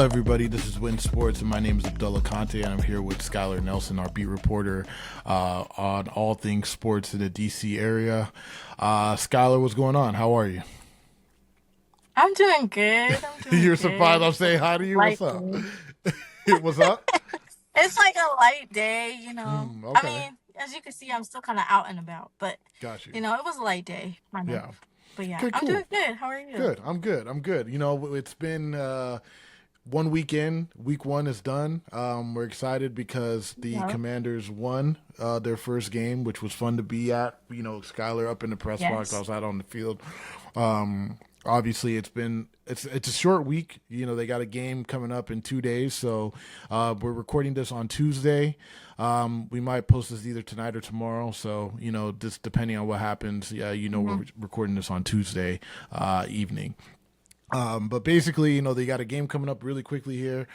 Hello, everybody. This is Win Sports, and my name is Abdullah Konte, and I'm here with Skylar Nelson, our beat reporter on all things sports in the DC area. Skylar, what's going on? How are you? I'm doing good. I'm doing You're surprised good. I'm saying hi to you? Light What's up? day. What's up? It's like a light day. I Okay. mean, as you can see, I'm still kind of out and about, but Got you. it was a light day, kind of. Yeah. But yeah, Okay, I'm cool. doing good. How are you? Good. I'm good. I'm good. It's been one weekend. Week one is done. We're excited because the Yep. Commanders won their first game, which was fun to be at. Skylar up in the press box. I Yes. was out on the field. Obviously, it's a short week. They got a game coming up in 2 days, so we're recording this on Tuesday. We might post this either tonight or tomorrow. So just depending on what happens, yeah, Hmm. we're recording this on Tuesday evening. But basically, they got a game coming up really quickly here.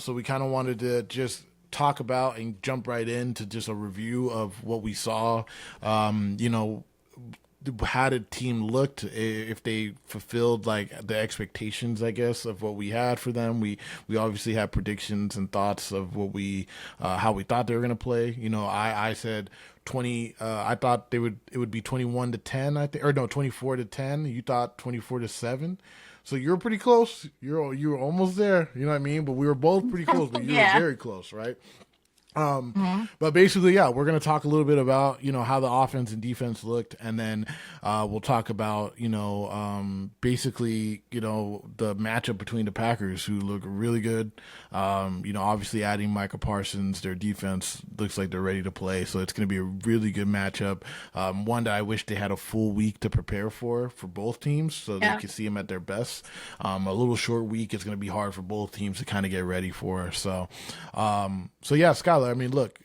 So we kind of wanted to just talk about and jump right into just a review of what we saw. How the team looked, if they fulfilled like the expectations, I guess, of what we had for them. We obviously had predictions and thoughts of what we how we thought they were going to play. I said 20. I thought it would be 21-10. I think, or no, 24-10. You thought 24-7. So you were pretty close. You were almost there. You know what I mean? But we were both pretty close. But you were Yeah. very close, right? Um, Hmm. but basically, yeah, we're going to talk a little bit about, how the offense and defense looked. And then we'll talk about, basically, the matchup between the Packers, who look really good. Obviously adding Micah Parsons, their defense looks like they're ready to play. So it's going to be a really good matchup. One that I wish they had a full week to prepare for both teams so they Yeah. could see them at their best. A little short week is going to be hard for both teams to kind of get ready for. So yeah, Skylar, I mean, look,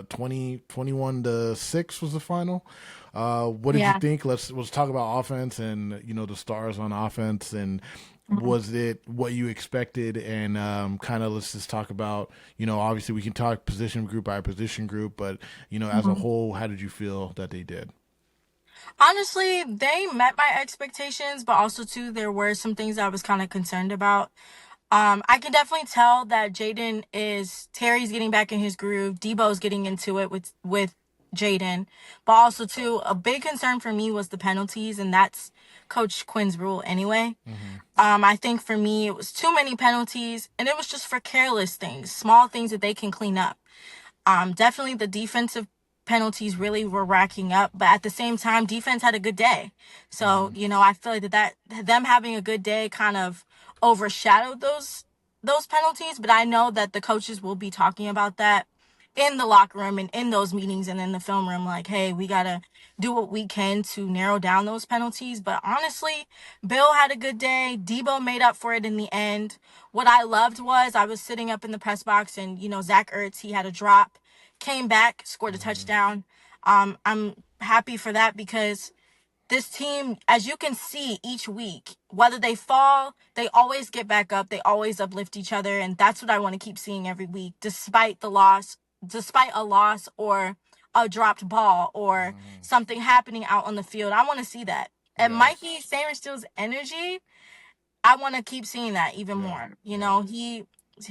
21-6 was the final. What did you Yeah. think? Let's talk about offense and the stars on offense, and Mhm. was it what you expected? And kind of let's just talk about obviously we can talk position group by position group, but as a Mhm. whole, how did you feel that they did? Honestly, they met my expectations, but also too, there were some things I was kind of concerned about. I can definitely tell that Terry's getting back in his groove. Debo's getting into it with Jaden, but also too, a big concern for me was the penalties, and that's Coach Quinn's rule anyway. Hmm. I think for me it was too many penalties, and it was just for careless things, small things that they can clean up. Definitely the defensive penalties really were racking up, but at the same time, defense had a good day. So, Hmm. I feel like that them having a good day kind of overshadowed those penalties. But I know that the coaches will be talking about that in the locker room and in those meetings and in the film room, like, hey, we gotta do what we can to narrow down those penalties. But honestly, Bill had a good day. Debo made up for it in the end. What I loved was I was sitting up in the press box, and Zach Ertz, he had a drop, came back, scored a Hmm. touchdown. I'm happy for that because this team, as you can see each week, whether they fall, they always get back up. They always uplift each other. And that's what I want to keep seeing every week, despite a loss or a dropped ball or Hmm. something happening out on the field. I want to see that. And Mikey Yes. Sainristil's energy, I want to keep seeing that even Yeah. more. Yeah.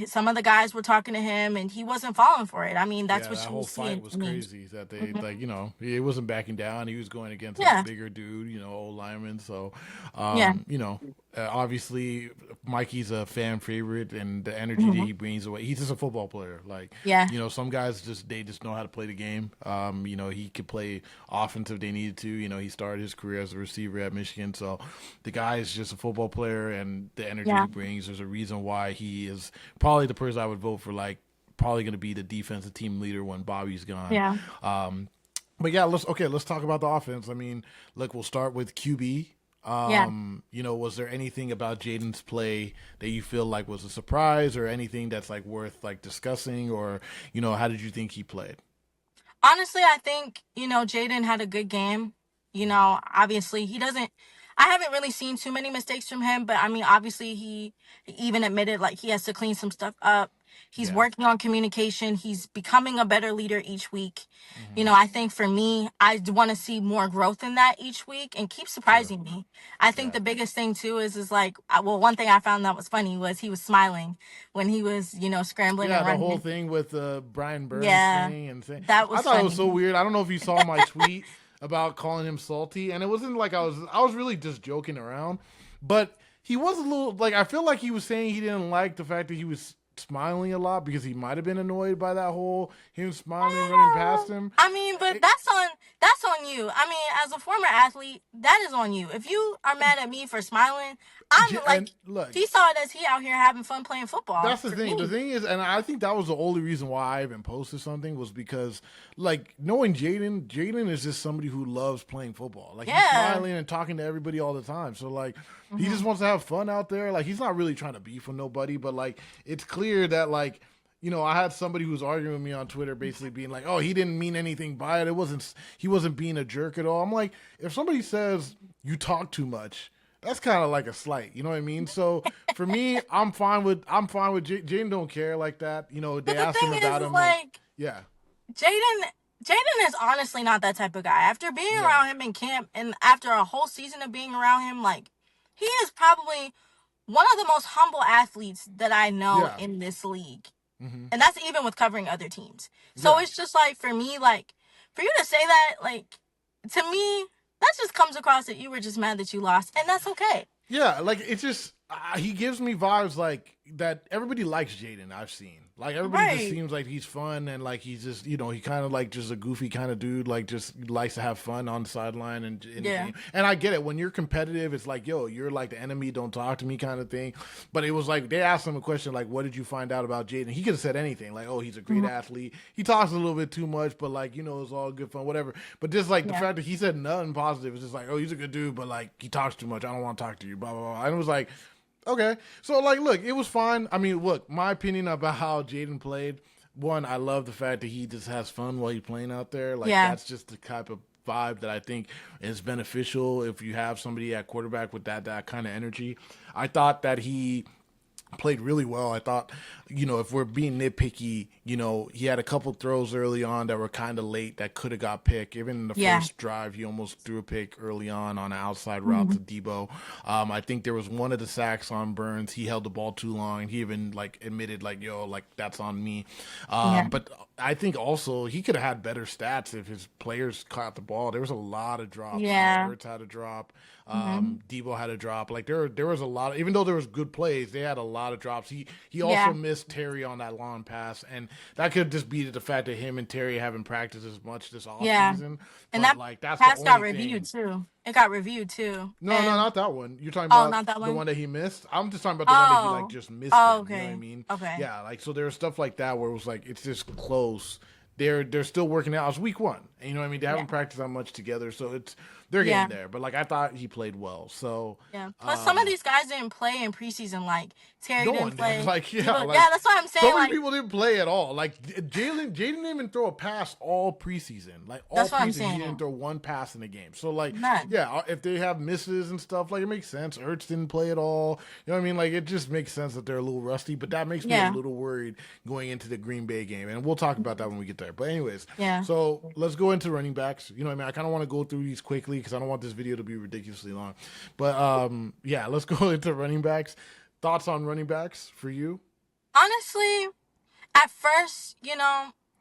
Some of the guys were talking to him and he wasn't falling for it. I mean, that's Yeah, what that you were whole fight seeing was to me. crazy. That they Mhm. he wasn't backing down. He was going against a Yeah. bigger dude, old lineman. So, Yeah. obviously Mikey's a fan favorite, and the energy that Mhm. he brings away. He's just a football player. Like, Yeah. some guys just know how to play the game. He could play offense if they needed to. He started his career as a receiver at Michigan. So, the guy is just a football player, and the energy he Yeah. brings. There's a reason why he is probably the person I would vote for. Like probably going to be the defensive team leader when Bobby's gone. Yeah. Um, but yeah, let's talk about the offense. I mean, look, we'll start with QB. Yeah. Was there anything about Jaden's play that you feel like was a surprise, or anything that's like worth like discussing, or how did you think he played? Honestly, I think, Jaden had a good game. Obviously he doesn't I haven't really seen too many mistakes from him, but I mean, obviously he even admitted like he has to clean some stuff up. He's Yeah. working on communication. He's becoming a better leader each week. Mm-hmm. I think for me, I want to see more growth in that each week and keep Sure. surprising me. I think Yeah. the biggest thing too is like, well, one thing I found that was funny was he was smiling when he was, scrambling Yeah, and the whole running. thing with Brian Burns Yeah, thing and saying, that I was thought it was so funny. weird. I don't know if you saw my tweet about calling him salty, and it wasn't like I was really just joking around, but he was a little like I feel like he was saying he didn't like the fact that he was smiling a lot because he might have been annoyed by that whole him smiling running past him. I mean, but It, that's on you. I mean, as a former athlete, that is on you. If you are mad at me for smiling, I'm like, and look, he saw it as he out here having fun playing football. that's the For thing. The me, thing is, and I think that was the only reason why I even posted something was because, like, knowing Jaden is just somebody who loves playing football. Like, he's yeah. smiling and talking to everybody all the time. So, like, he hmm just wants to have fun out there. Like, he's not really trying to beef with nobody, but, like, it's clear that, like, I had somebody who was arguing with me on Twitter, basically being like, "Oh, he didn't mean anything by it. He wasn't being a jerk at all." I'm like, if somebody says you talk too much, that's kind of like a slight, you know what I mean? So for me, Jaden. Don't care like that. They But the asked him thing about is, him, and like, yeah, Jaden, Jaden is honestly not that type of guy. After being yeah, around him in camp and after a whole season of being around him, like, he is probably one of the most humble athletes that I know yeah, in this league. hmm, And that's even with covering other teams. So yeah. it's just like, for me, like, for you to say that, like, to me, that just comes across that you were just mad that you lost, and that's okay. Yeah, like it's just he gives me vibes like that. Everybody likes Jaden. I've seen like everybody just Right. seems like he's fun and like he's just he kind of like just a goofy kind of dude. Like just likes to have fun on the sideline and in the Yeah. game. And I get it when you're competitive. It's like you're like the enemy. Don't talk to me kind of thing. But it was like they asked him a question like, "What did you find out about Jaden?" He could have said anything like, "Oh, he's a great Mhm. athlete. He talks a little bit too much, but like it's all good fun, whatever." But just like the Yeah. fact that he said nothing positive is just like, "Oh, he's a good dude, but like he talks too much. I don't want to talk to you." Blah blah blah. And it was like, okay. So, like, look, it was fine. I mean, look, my opinion about how Jaden played, one, I love the fact that he just has fun while he's playing out there. Like, Yeah. that's just the type of vibe that I think is beneficial if you have somebody at quarterback with that kind of energy. I thought that he played really well. I thought, if we're being nitpicky, he had a couple throws early on that were kind of late that could have got picked. Even in the Yeah. first drive, he almost threw a pick early on an outside route hmm to Debo. I think there was one of the sacks on Burns. He held the ball too long. He even like admitted like, "Yo, like that's on me." Yeah. But I think also he could have had better stats if his players caught the ball. There was a lot of drops. Yeah. Ertz had a drop. hmm Debo had a drop. Like there was a lot. Even though there was good plays, they had a lot of drops. He also Yeah. missed Terry on that long pass, and that could just be the fact that him and Terry haven't practiced as much this Yeah. offseason. And But that like that's the pass got only thing. reviewed too. It got reviewed too. No, no, And not that one. You're talking oh, about not that the one. one that he missed. I'm just talking about the one that he like Oh. just missed Oh, him. You know what I okay. mean? Okay. Yeah, like so there was stuff like that where it was like it's just close. They're still working out. It's week one. And you know what I mean? They Yeah. haven't practiced that much together, so they're Yeah. getting there. But like I thought he played well. So Yeah. Plus, some of um these guys didn't play in preseason. Like Terry no didn't one did. play. Like, yeah, Debo, like yeah, that's what I'm so saying. many Like, people didn't play at all. Like Jaden didn't even throw a pass all preseason. Like all that's what I'm preseason, he didn't saying. throw one pass in the game. So like, None. yeah, if they have misses and stuff, like it makes sense. Ertz didn't play at all. You know what I mean? Like it just makes sense that they're a little rusty. But that makes me a Yeah. little worried going into the Green Bay game, and we'll talk about that when we get there. But anyways, Yeah. so let's go into running backs. You know what I mean? I kind of want to go through these quickly because I don't want this video to be ridiculously long. But yeah, let's go into running backs. Thoughts on running backs for you? Honestly, at first,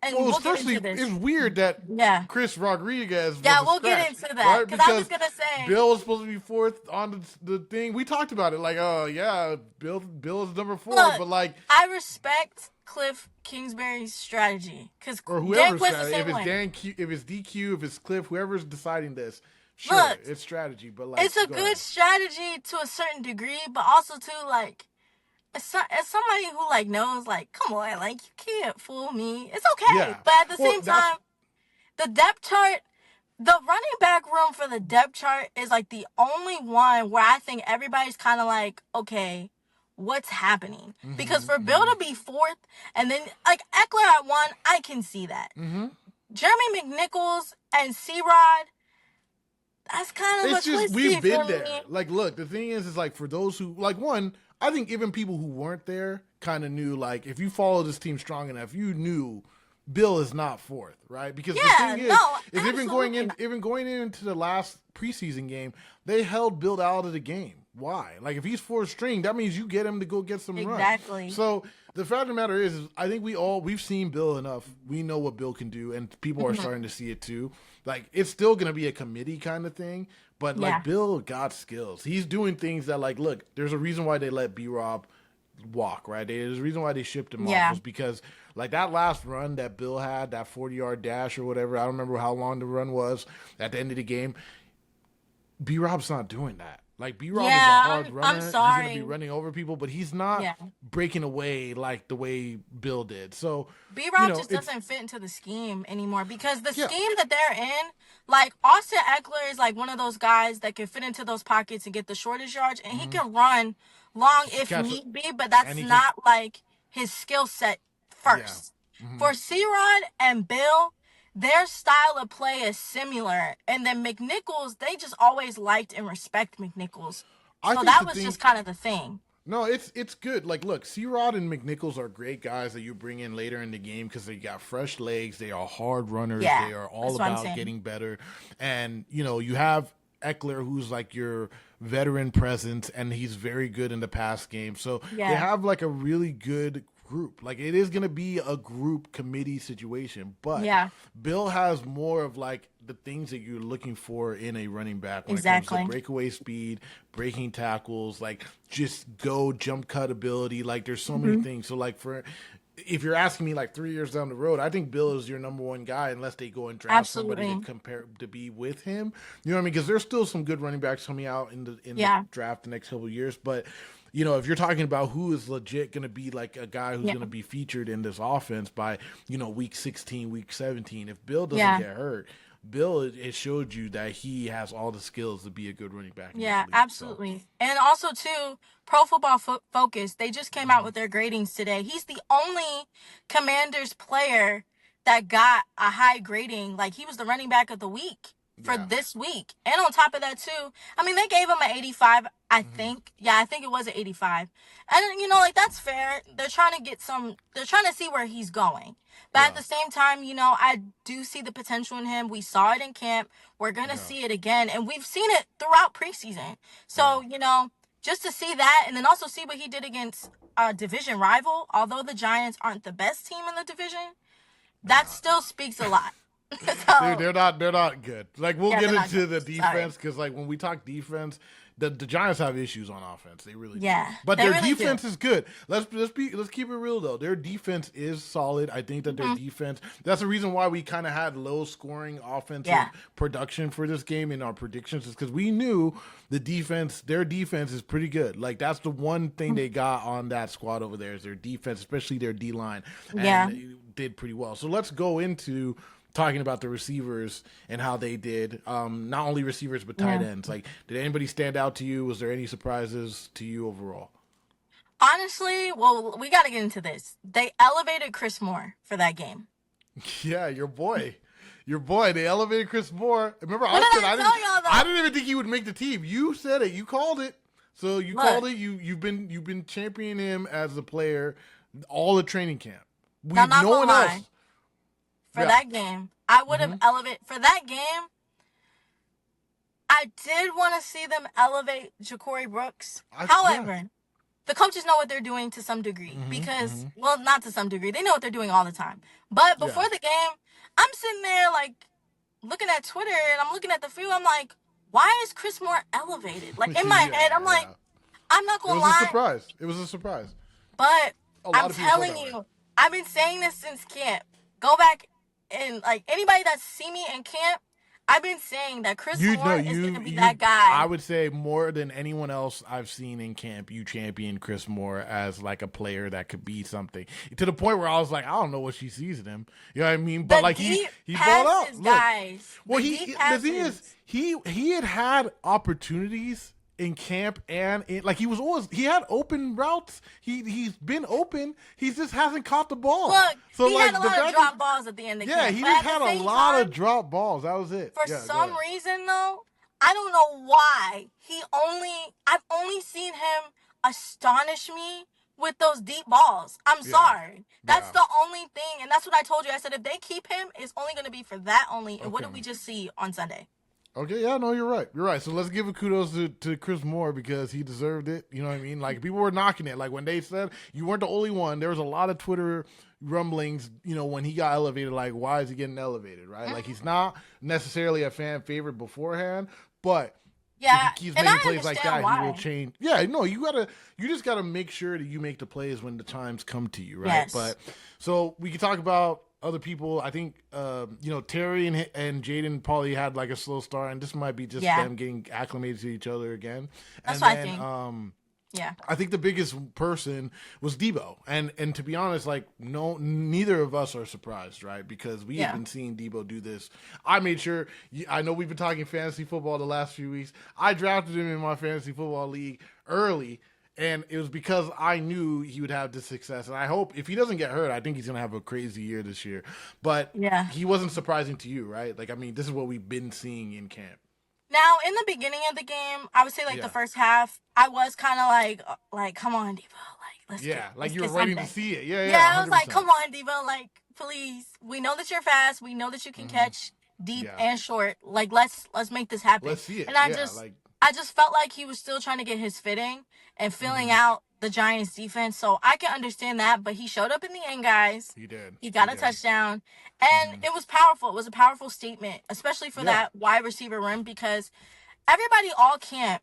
and Well, we'll get especially into this. it's weird that Yeah. Chris Rodriguez was Yeah, a we'll get scratch, into that. right? Because I was Because going to say, Bill was supposed to be fourth on the thing. We talked about it, like, oh yeah, Bill is number 4, look, but like, I respect Cliff Kingsbury's strategy. Because or Dan whoever's Quinn's the strategy, if same it's way. if it's DQ, if it's Cliff, whoever's deciding this, sure, Look, it's strategy. But like, it's a go good ahead. strategy to a certain degree, but also too, like, as somebody who, like, knows, like, come on, like, you can't fool me. It's okay. Yeah, But at the well, same that's time, the depth chart, the running back room for the depth chart is like the only one where I think everybody's kind of like, okay, what's happening? Because for Bill to be fourth and then like Eckler at one, I can see that. Jeremy McNichols and C-Rod, that's kind of it's a just twisty we've been for there. me. Like, look, the thing is like for those who like one, I think even people who weren't there kind of knew, like, if you follow this team strong enough, you knew Bill is not fourth, right? Because the Yeah, thing no, is absolutely. even going into the last preseason game, they held Bill out of the game. Why? Like, if he's fourth string, that means you get him to go get some run. Exactly. So the fact of the matter is I think we've seen Bill enough. We know what Bill can do, and people are starting to see it too. Like, it's still gonna be a committee kind of thing, but Yeah. like, Bill got skills. He's doing things that, like, look, there's a reason why they let B-Rob walk, right? There's a reason why they shipped him off, was because, like, that last run that Bill had, that 40-yard dash or whatever, I don't remember how long the run was at the end of the game. B-Rob's not doing that. Like, B-Rob is a hard runner. I'm sorry. He's going to be running over people, but he's not breaking away like the way Bill did. So B-Rob just doesn't fit into the scheme anymore, because the scheme that they're in, like, Austin Eckler is like one of those guys that can fit into those pockets and get the shortest yards, and he can run long if need be, but that's not like his skill set first. For C-Rod and Bill, their style of play is similar. And then McNichols, they just always liked and respect McNichols. So that was just kind of the thing. No, it's good. Like, look, C-Rod and McNichols are great guys that you bring in later in the game because they got fresh legs. They are hard runners. Yeah, they are all about getting better. And, you know, you have Eckler, who's like your veteran presence, and he's very good in the pass game. So they have like a really good group. Like, it is going to be a group committee situation, but Bill has more of like the things that you're looking for in a running back when it comes to breakaway speed, breaking tackles, like just go jump cut ability. Like, there's so many things. So like, if you're asking me like 3 years down the road, I think Bill is your number one guy unless they go and draft somebody to compare to be with him. You know what I mean? Because there's still some good running backs coming out in the draft the next couple of years. But, you know, if you're talking about who is legit going to be like a guy who's going to be featured in this offense by, you know, week 16, week 17, if Bill doesn't get hurt, Bill, it showed you that he has all the skills to be a good running back. Yeah, absolutely. So. And also, too, Pro Football Focus, they just came out with their gradings today. He's the only Commanders player that got a high grading. Like, he was the running back of the week for this week. And on top of that, too, I mean, they gave him an 85, I think. Yeah, I think it was an 85. And, you know, like, that's fair. They're trying to see where he's going. But at the same time, you know, I do see the potential in him. We saw it in camp. We're going to see it again. And we've seen it throughout preseason. So, you know, just to see that and then also see what he did against a division rival, although the Giants aren't the best team in the division, that still speaks a lot. So, dude, they're not good. Like, we'll get into the defense because, like, when we talk defense, the Giants have issues on offense. They really do. But their really defense is good. Let's keep it real though. Their defense is solid. I think that their defense. That's the reason why we kind of had low scoring offensive production for this game in our predictions, is because we knew their defense is pretty good. Like, that's the one thing they got on that squad over there is their defense, especially their D line. And they did pretty well. So let's go into talking about the receivers and how they did, not only receivers but tight ends. Like, did anybody stand out to you? Was there any surprises to you overall? Honestly, well, we got to get into this. They elevated Chris Moore for that game. Yeah, your boy. They elevated Chris Moore. Remember, I didn't even think he would make the team. You said it. You called it. So you called it. You've been championing him as a player all the training camp. No one else. For that game, I would have elevated. For that game, I did want to see them elevate Ja'Cory Brooks. However, the coaches know what they're doing to some degree because, well, not to some degree. They know what they're doing all the time. But before the game, I'm sitting there, like, looking at Twitter, and I'm looking at the field. I'm like, why is Chris Moore elevated? Like, in my head, I'm like, I'm not going to lie. It was a surprise. But I'm telling you, I've been saying this since camp. Go back. And, like, anybody that's seen me in camp, I've been saying that Chris Moore is going to be that guy. I would say more than anyone else I've seen in camp, you champion Chris Moore as, like, a player that could be something. To the point where I was like, I don't know what she sees in him. You know what I mean? But, like, he balled out. Guys. Well, the thing is, he had opportunities in camp, and he had open routes. He's been open. He just hasn't caught the ball. Look, so he had a lot of drop balls at the end of camp. Yeah, he just had a lot of drop balls. That was it. For some reason, though, I don't know why I've only seen him astonish me with those deep balls. I'm Yeah. sorry. That's Yeah. the only thing, and that's what I told you. I said if they keep him, it's only going to be for that only. And what did Okay. we just see on Sunday? Okay, yeah, no, you're right. You're right. So let's give a kudos to Chris Moore because he deserved it. You know what I mean? Like people were knocking it. Like when they said you weren't the only one, there was a lot of Twitter rumblings, when he got elevated, like why is he getting elevated, right? Like Mm-hmm. he's not necessarily a fan favorite beforehand, but if he Yeah, keeps and making I plays like understand that, he will why. change. Yeah, no, you just gotta make sure that you make the plays when the times come to you, right? Yes. But so we can talk about other people. I think Terry and Jaden probably had like a slow start, and this might be just Yeah, them getting acclimated to each other again. that's And what I then think. Yeah. I think the biggest person was Debo, and to be honest, like no, neither of us are surprised, right? Because we have Yeah. been seeing Debo do this. I made sure. I know we've been talking fantasy football the last few weeks. I drafted him in my fantasy football league early, and it was because I knew he would have this success. And I hope if he doesn't get hurt, I think he's gonna have a crazy year this year. But Yeah. he wasn't surprising to you, right? Like I mean, this is what we've been seeing in camp. Now, in the beginning of the game, I would say like the Yeah. first half, I was kind of like, come on, Debo, like Yeah, like let's you were get waiting to something. see it. Yeah, yeah, Yeah, I was hundred like, percent. come on, Debo, like please. We know that you're fast. We know that you can catch deep Yeah, and short. Like let's make this happen. let's see it. And I Yeah, just like I just felt like he was still trying to get his fitting and filling out the Giants defense. So I can understand that, but he showed up in the end, guys. he did. He He got a did. touchdown, and it was powerful. It was a powerful statement, especially for Yeah. that wide receiver room because everybody all camp.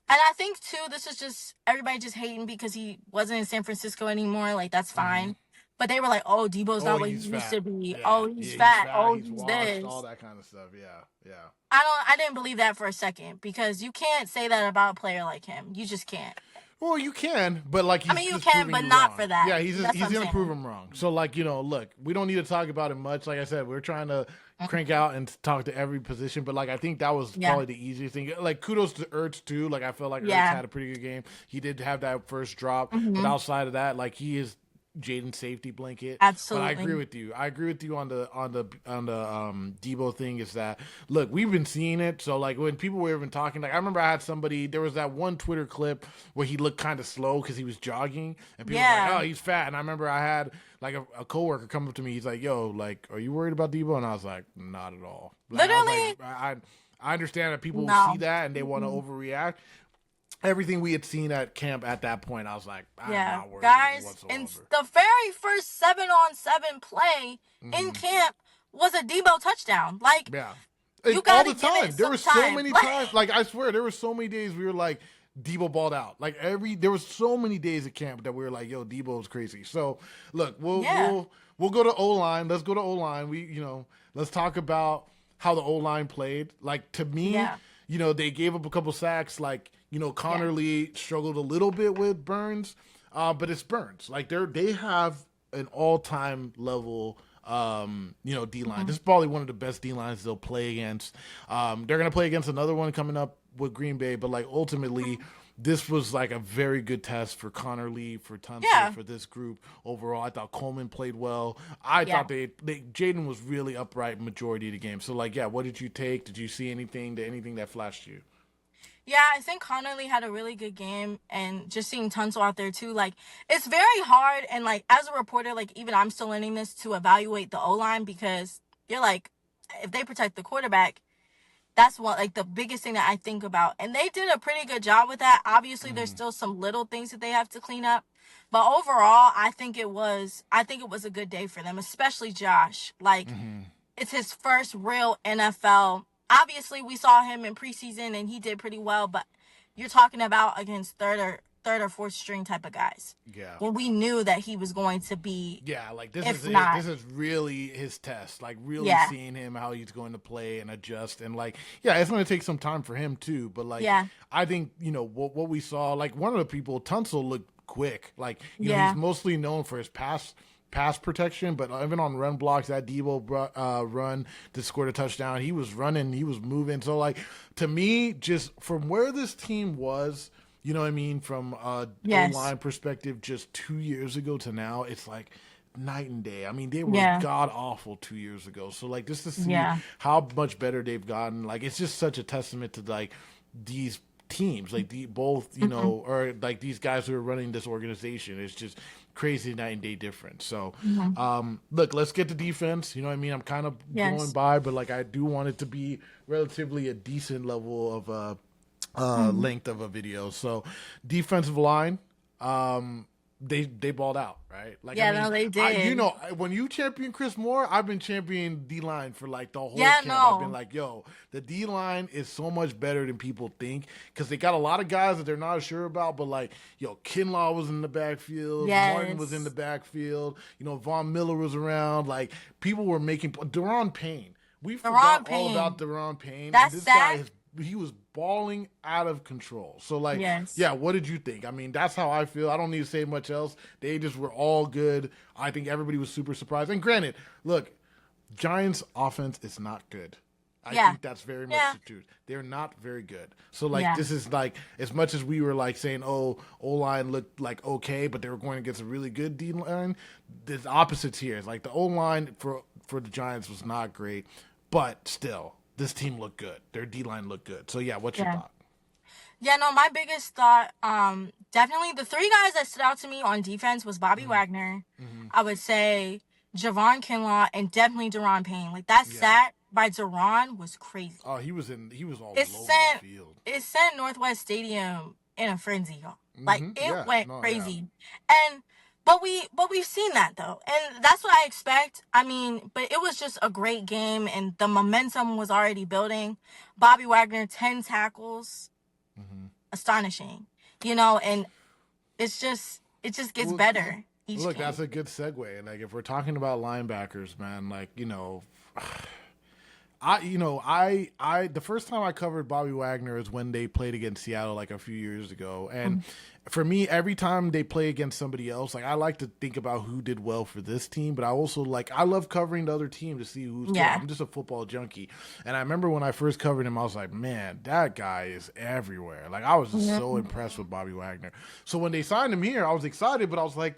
And I think too, this is just everybody just hating because he wasn't in San Francisco anymore. Like that's fine. But they were like, "Oh, Debo's Oh, not what he he's used fat. to be. Yeah, Oh, he's yeah, he's fat. fat. Oh, He's he's washed. All this." that kind of stuff. Yeah, yeah. I didn't believe that for a second because you can't say that about a player like him. You just can't. Well, you can, but like I he's mean, you just can, proving but you not for wrong. that. Yeah, That's he's what I'm gonna prove saying. him wrong. So like look, we don't need to talk about it much. Like I said, we're trying to crank out and talk to every position, but like I think that was Yeah. probably the easiest thing. Like kudos to Ertz too. Like I feel like Ertz Yeah. had a pretty good game. He did have that first drop, but Hmm. outside of that, like he is Jaden's safety blanket. But I agree Absolutely. with you. I agree with you on the Debo thing. Is that look? We've been seeing it. So like when people were even talking, like I remember I had somebody. There was that one Twitter clip where he looked kind of slow because he was jogging, and people were like, Yeah. "Oh, he's fat." And I remember I had like a coworker come up to me. He's like, "Yo, like, are you worried about Debo?" And I was like, "Not at all." Like I was Literally, like, I understand that people see no. that and they want to overreact. Everything we had seen at camp at that point, I was like, I'm Yeah, not worried guys, in whatsoever. the very first 7-on-7 play in camp was a Debo touchdown. Like, Yeah. you All got the to give it time. There some were so time. many times. Like I swear, there were so many days we were like, Debo balled out. Like there was so many days at camp that we were like, yo, Debo's crazy. So look, Yeah, we'll go to O line. Let's go to O line. Let's talk about how the O line played. Like to me, yeah, they gave up a couple sacks. Like yeah. Connor Lee struggled a little bit with Burns, but it's Burns. Like they have an all time level. D line. This is probably one of the best D lines they'll play against. They're gonna play against another one coming up with Green Bay, but like ultimately, this was like a very good test for Connor Lee, for Tunsil, Yeah, for this group overall. I thought Coleman played well. I yeah. thought Jaden was really upright majority of the game. So like, yeah, what did you take? Did you see anything that flashed you? Yeah, I think Connerly had a really good game, and just seeing Tunsil out there too, like it's very hard. And like as a reporter, like even I'm still learning this to evaluate the O line because you're like, if they protect the quarterback, that's what like the biggest thing that I think about. And they did a pretty good job with that. Obviously, there's still some little things that they have to clean up, but overall, I think it was a good day for them, especially Josh. Like it's his first real NFL. Obviously, we saw him in preseason and he did pretty well, but you're talking about against third or fourth string type of guys. Yeah. When we knew that he was going to be, Yeah, like this is if not, this is really his test. Like really yeah, seeing him how he's going to play and adjust and like yeah, it's going to take some time for him too. But like yeah, I think what we saw. Like one of the people, Tunsil looked quick. Like yeah, he's mostly known for his pass protection, but even on run blocks, that Debo run to score the touchdown, he was running, he was moving. So like to me, just from where this team was. You know what I mean? From yes, O-line perspective, just 2 years ago to now, it's like night and day. I mean, they were yeah, god awful 2 years ago. So like just to see yeah, how much better they've gotten, like it's just such a testament to like these teams, like the both, or like these guys who are running this organization. It's just crazy night and day difference. So, look, let's get to defense. You know what I mean? I'm kind of going Yes. by, but like I do want it to be relatively a decent level of length of a video. So, defensive line. They balled out, right? Like, I Yeah, mean, no, they did. when you champion Chris Moore, I've been championing D line for like the whole Yeah, camp. I've been no. like, yo, the D line is so much better than people think because they got a lot of guys that they're not sure about. But like, yo, Kinlaw was in the backfield, Martin was in the Yes. backfield, Von Miller was around. Like, people were making Deron Payne. We Deron forgot all about Payne. Deron Payne, and That this guy sack. is he was balling out of control. So like, Yes. yeah, what did you think? I mean, that's how I feel. I don't need to say much else. They just were all good. I think everybody was super surprised. And granted, look, Giants offense is not good. I Yeah. think that's very much Yeah. the truth. They're not very good. So like Yeah. this is like as much as we were like saying, oh, O line looked like okay, but they were going against a really good D line. The opposites here. It's like the O line for the Giants was not great, but still, this team looked good. Their D line looked good. So yeah, what's your Yeah. thought? Yeah, no, my biggest thought, definitely the three guys that stood out to me on defense was Bobby Wagner, Mm-hmm. I would say Javon Kinlaw, and definitely Deron Payne. Like that Yeah. sack by Deron was crazy. Oh, he was all It over the sent field. it sent Northwest Stadium in a frenzy, y'all. Like Mm-hmm. it Yeah. went No. Yeah. crazy. And but we've seen that though. And that's what I expect. I mean, but it was just a great game and the momentum was already building. Bobby Wagner 10 tackles, Mm-hmm. astonishing. And it just gets Well, better each look, that's game. a good segue. And like, if we're talking about linebackers, man, like the first time I covered Bobby Wagner is when they played against Seattle like a few years ago, and for me, every time they play against somebody else, like I like to think about who did well for this team, but I also like I love covering the other team to see who's good. Yeah. I'm just a football junkie, and I remember when I first covered him, I was like, man, that guy is everywhere. Like I was just so impressed with Bobby Wagner. So when they signed him here, I was excited, but I was like,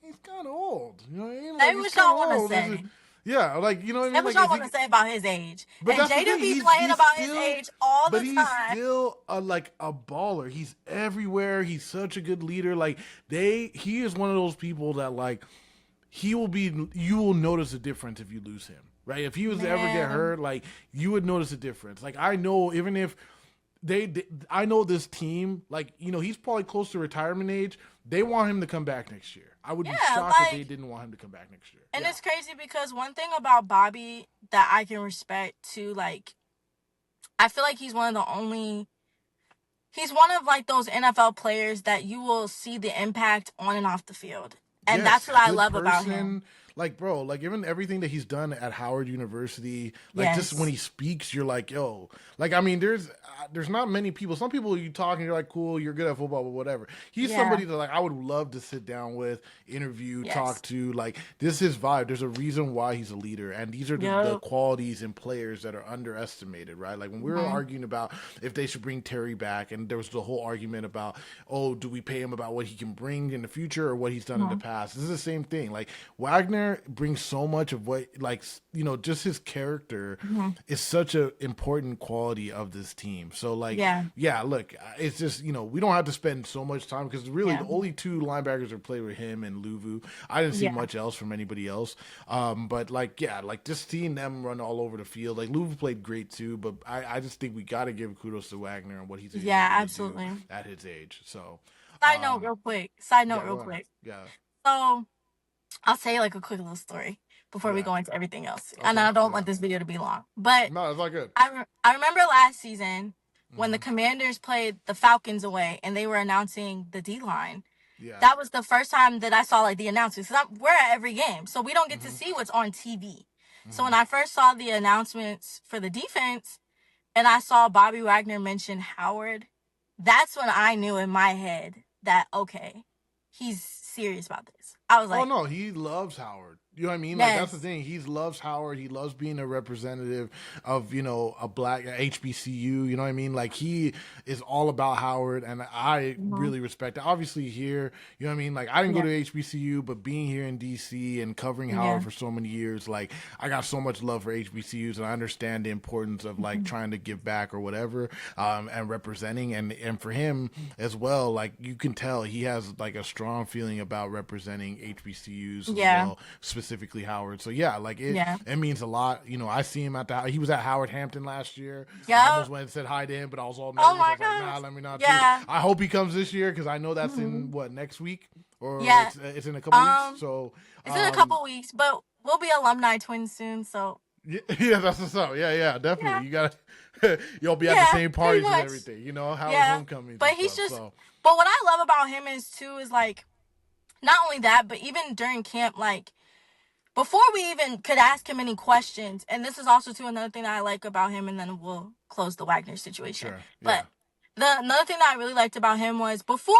he's kind of old. You know what I mean? Like Say he's what kind y'all of want to old. say. Yeah, like you know what I Say mean? what Like y'all is want to he? say about his age. But And that's the Jada thing. be playing about his age all the He's time. still like a baller. He's everywhere. He's such a good leader. Like he is one of those people that like he will be. You will notice a difference if you lose him, right? If he was to ever get Man. hurt, like you would notice a difference. Like I know, even if I know this team, like he's probably close to retirement age. They want him to come back next year. I would be Yeah, shocked if they like, didn't want him to come back next year. and Yeah. it's crazy because one thing about Bobby that I can respect too, like, I feel like he's one of like those NFL players that you will see the impact on and off the field. And that's Yes, what I good love about him. person. Like, bro, like even everything that he's done at Howard University, like just when Yes. he speaks, you're like, yo, like I mean, there's not many people. Some people you talk and you're like, cool, you're good at football, but whatever. He's Yeah. somebody that like I would love to sit down with, interview, talk Yes. to. Like this is his vibe. There's a reason why he's a leader, and these are the Yep. qualities in players that are underestimated, right? Like when we were arguing about if they should bring Terry back, and there was the whole argument about, oh, do we pay him about what he can bring in the future or what he's done in the past? This is the same thing. Like Wagner brings so much of what, like just his character is such an important quality of this team. So like, Yeah. look, it's just we don't have to spend so much time because really Yeah. the only two linebackers that play with him and Luvu. I didn't see Yeah. much else from anybody else. But like, yeah, like just seeing them run all over the field. Like Luvu played great too, but I just think we got to give kudos to Wagner and what he's able Yeah, to do absolutely. at his age. So, Side note real quick. Side note yeah, real go on. quick. Yeah, So I'll say like a quick little story before we yeah. go into everything else. And Okay, I don't yeah. want this video to be long. But No, it's not good. I remember last season when the Commanders played the Falcons away and they were announcing the D line. Yeah. That was the first time that I saw like the announcements. We're at every game, so we don't get to see what's on TV. So when I first saw the announcements for the defense and I saw Bobby Wagner mention Howard, that's when I knew in my head that, okay, he's serious about this. I was Oh like, no, he loves Howard. You know what I mean? Like that's the Yes. thing. He loves Howard. He loves being a representative of a black HBCU. You know what I mean? Like he is all about Howard, and I Hmm. really respect it. Obviously, here, you know what I mean? Like I didn't go Yeah. to HBCU, but being here in DC and covering Howard Yeah. for so many years, like I got so much love for HBCUs, and I understand the importance of like Hmm. trying to give back or whatever, and representing, and for him as well. Like you can tell he has like a strong feeling about representing HBCUs as Yeah. well, specifically Howard. So yeah, like Yeah. it means a lot. I see him he was at Howard Hampton last year. I Yep. almost went and said hi to him, but I was all Oh nervous. I my was like, nah, gosh. let me not do. Yeah. I hope he comes this year because I know that's Hmm. in what, next week, or Yeah. it's in a couple weeks. Um, So it's in a um couple weeks, but we'll be alumni twins soon. So yeah, yeah, that's what's up. Yeah, yeah, definitely. yeah. You gotta you'll be at the Yeah. same Pretty parties and much. everything. Howard Yeah. homecomings But and he's stuff. just. So But what I love about him is too is like not only that, but even during camp, like before we even could ask him any questions, and this is also too another thing that I like about him, and then we'll close the Wagner situation. sure, But yeah, the another thing that I really liked about him was before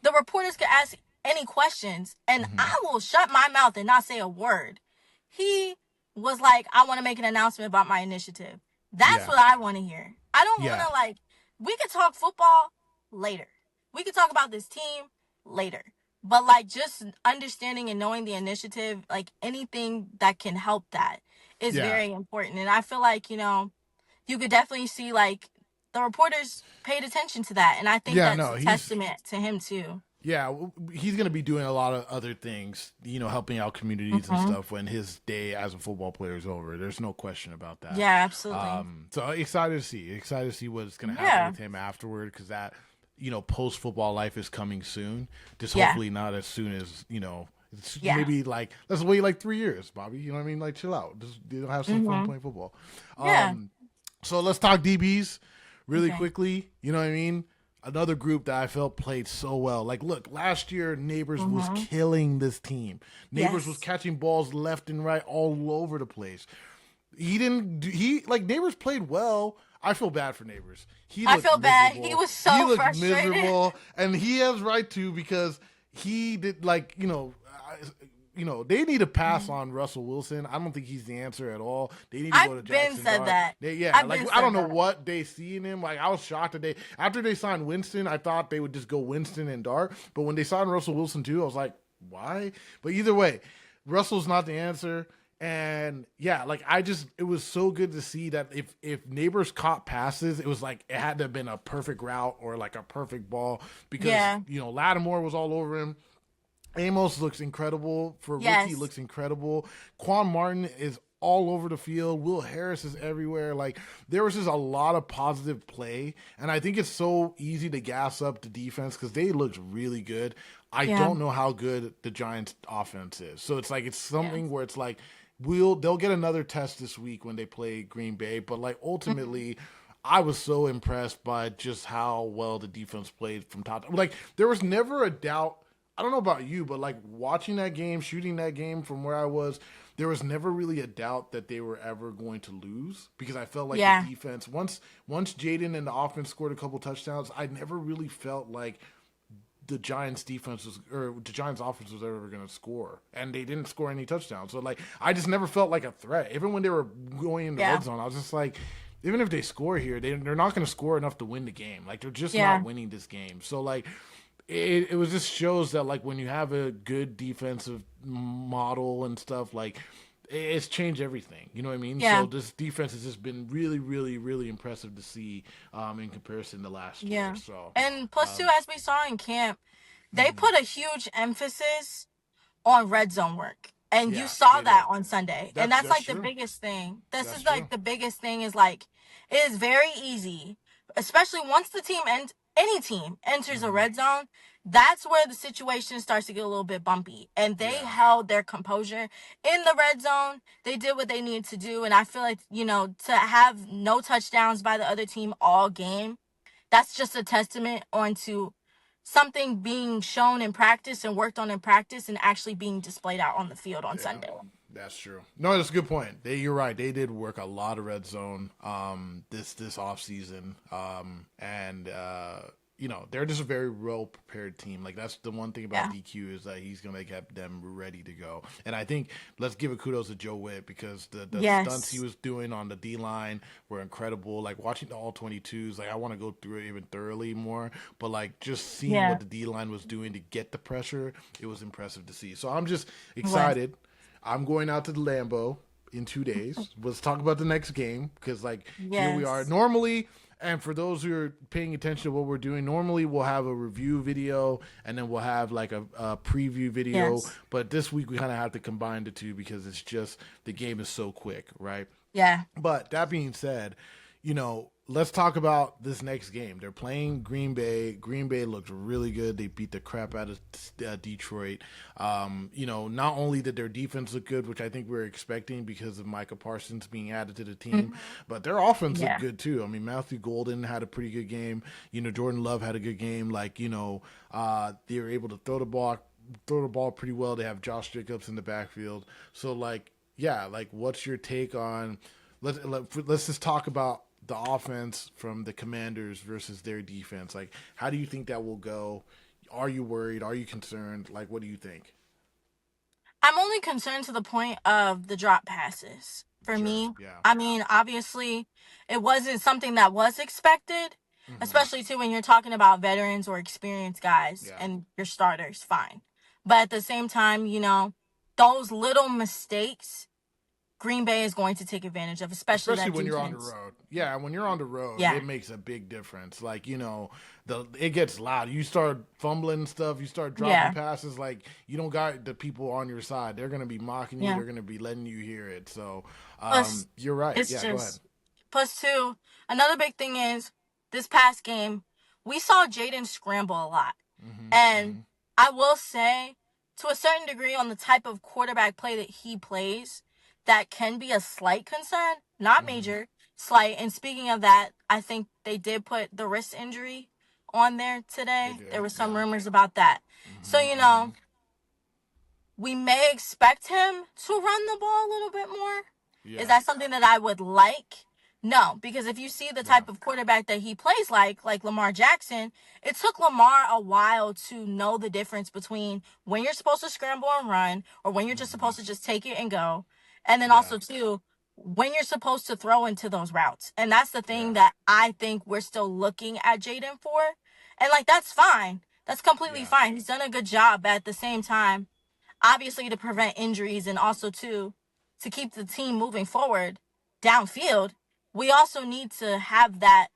the reporters could ask any questions, and hmm, I will shut my mouth and not say a word. He was like, I want to make an announcement about my initiative. That's yeah, what I want to hear. I don't want yeah, to like, we could talk football later. We could talk about this team later. But like just understanding and knowing the initiative, like anything that can help that is yeah, very important. And I feel like, you could definitely see like the reporters paid attention to that. And I think yeah. that's No, a he's testament to him too. yeah, he's going to be doing a lot of other things, helping out communities and Hmm. stuff when his day as a football player is over. There's no question about that. Yeah, absolutely. So excited to see what's going to happen Yeah. with him afterward, because that, post football life is coming soon. Just Yeah. hopefully not as soon as, it's Yeah. maybe like, let's wait like 3 years, Bobby. You know what I mean? Like, chill out. Just have some fun Hmm. playing football. Yeah. So let's talk DBs really Okay. quickly. You know what I mean? Another group that I felt played so well. Like, look, last year Neighbors was Hmm. killing this team. Neighbors was Yes. catching balls left and right all over the place. He didn't. He like Neighbors played well. I feel bad for Neighbors. He I looked feel bad. He miserable. was He so looked frustrated. miserable, and he has right to, because he did like they need to pass on Russell Wilson. I don't think he's the answer at all. They need to go to I've been Jackson said Dart. that. Yeah, I've like been I don't said know that. what they see in him. Like I was shocked that after they signed Winston, I thought they would just go Winston and Dart. But when they signed Russell Wilson too, I was like, why? But either way, Russell's not the answer. And yeah, like it was so good to see that if Neighbors caught passes, it was like it had to have been a perfect route or like a perfect ball, because Yeah. Lattimore was all over him. Amos looks incredible for a rookie. Yes. Looks incredible. Quan Martin is all over the field. Will Harris is everywhere. Like there was just a lot of positive play, and I think it's so easy to gas up the defense because they looked really good. I Yeah. don't know how good the Giants' offense is, so it's Yeah. something where it's like they'll get another test this week when they play Green Bay, but like Hmm. ultimately. I was so impressed by just how well the defense played from top. Like there was never a doubt. I don't know about you, but like watching that game, shooting that game from where I was, there was never really a doubt that they were ever going to lose, because I felt like the Yeah. defense, once Jaden and the offense scored a couple touchdowns, I never really felt like the Giants defense was, or the Giants offense was ever going to score, and they didn't score any touchdowns. So like I just never felt like a threat. Even when they were going in the Yeah. red zone, I was just like, even if they score here, they're not going to score enough to win the game. Like they're just not Yeah. winning this game. So like it was just shows that like when you have a good defensive model and stuff, like it's changed everything. You know what I mean? Yeah. So this defense has just been really, really, really impressive to see in comparison to last year. Yeah. So And plus too, um, as we saw in camp, they mhm. put a huge emphasis on red zone work. And you Yeah, saw they that did. on Sunday. And That's that's that's like the true. biggest thing. This That's is true. like the biggest thing is like it is very easy, especially once the team any team enters a Hmm. red zone, that's where the situation starts to get a little bit bumpy. And they Yeah. held their composure in the red zone. They did what they needed to do. And I feel like, to have no touchdowns by the other team all game, that's just a testament onto something being shown in practice and worked on in practice and actually being displayed out on the field on Yeah. Sunday. That's true. No, that's a good point. You're right. They did work a lot of red zone this off season. And they're just a very well prepared team. Like that's the one thing about Yeah. DQ is that he's gonna get them ready to go. And I think let's give a kudos to Joe Witt because the stunts he Yes. was doing on the D line were incredible. Like watching the all 22s, like I want to go through it even thoroughly more. But like just seeing Yeah. what the D line was doing to get the pressure, it was impressive to see. So I'm just It was. excited. I'm going out to the Lambeau in 2 days. Let's talk about the next game because like here we are. Yes. Normally, and for those who are paying attention to what we're doing, normally we'll have a review video and then we'll have like a preview video. Yes. But this week we kind of have to combine the two because it's just the game is so quick, right? Yeah. But that being said, let's talk about this next game. They're playing Green Bay. Green Bay looked really good. They beat the crap out of Detroit. Not only did their defense look good, which I think we were expecting because of Micah Parsons being added to the team, Mhm. but their offense looked Yeah. good too. I mean, Matthew Golden had a pretty good game. Jordan Love had a good game. They were able to throw the ball pretty well. They have Josh Jacobs in the backfield. So what's your take on? Let's just talk about the offense from the Commanders versus their defense. Like, how do you think that will go? Are you worried? Are you concerned? Like, what do you think? I'm only concerned to the point of the drop passes. For Sure. me, Yeah. I mean, obviously, it wasn't something that was expected, Hmm. especially too when you're talking about veterans or experienced guys Yeah. and your starters, fine. But at the same time, those little mistakes Green Bay is going to take advantage of, especially Especially that when you're on the defense. road. Yeah, when you're on the road, Yeah. it makes a big difference. Like, it gets loud. You start fumbling stuff, you start dropping Yeah. passes, like you don't got the people on your side. They're gonna be mocking you, Yeah. they're gonna be letting you hear it. So Plus, you're right. it's Yeah, go ahead. just plus two. Another big thing is this past game, we saw Jaden scramble a lot. Hmm. And Hmm. I will say, to a certain degree, on the type of quarterback play that he plays, that can be a slight concern, not Hmm. major, slight. And speaking of that, I think they did put the wrist injury on there They today. There did. were some Yeah. rumors about that. So, Hmm. Hmm. we may expect him to run the ball a little bit more. Is Yeah. that something that I would like? No, because if you see the Yeah. type of quarterback that he plays like Lamar Jackson, it took Lamar a while to know the difference between when you're supposed to scramble and run or when you're just Hmm. supposed to just take it and go. And then Yeah. also, too, when you're supposed to throw into those routes. And that's the thing Yeah. that I think we're still looking at Jaden for. And, that's fine. That's completely Yeah. fine. He's done a good job. But at the same time, obviously to prevent injuries and also to keep the team moving forward downfield, we also need to have that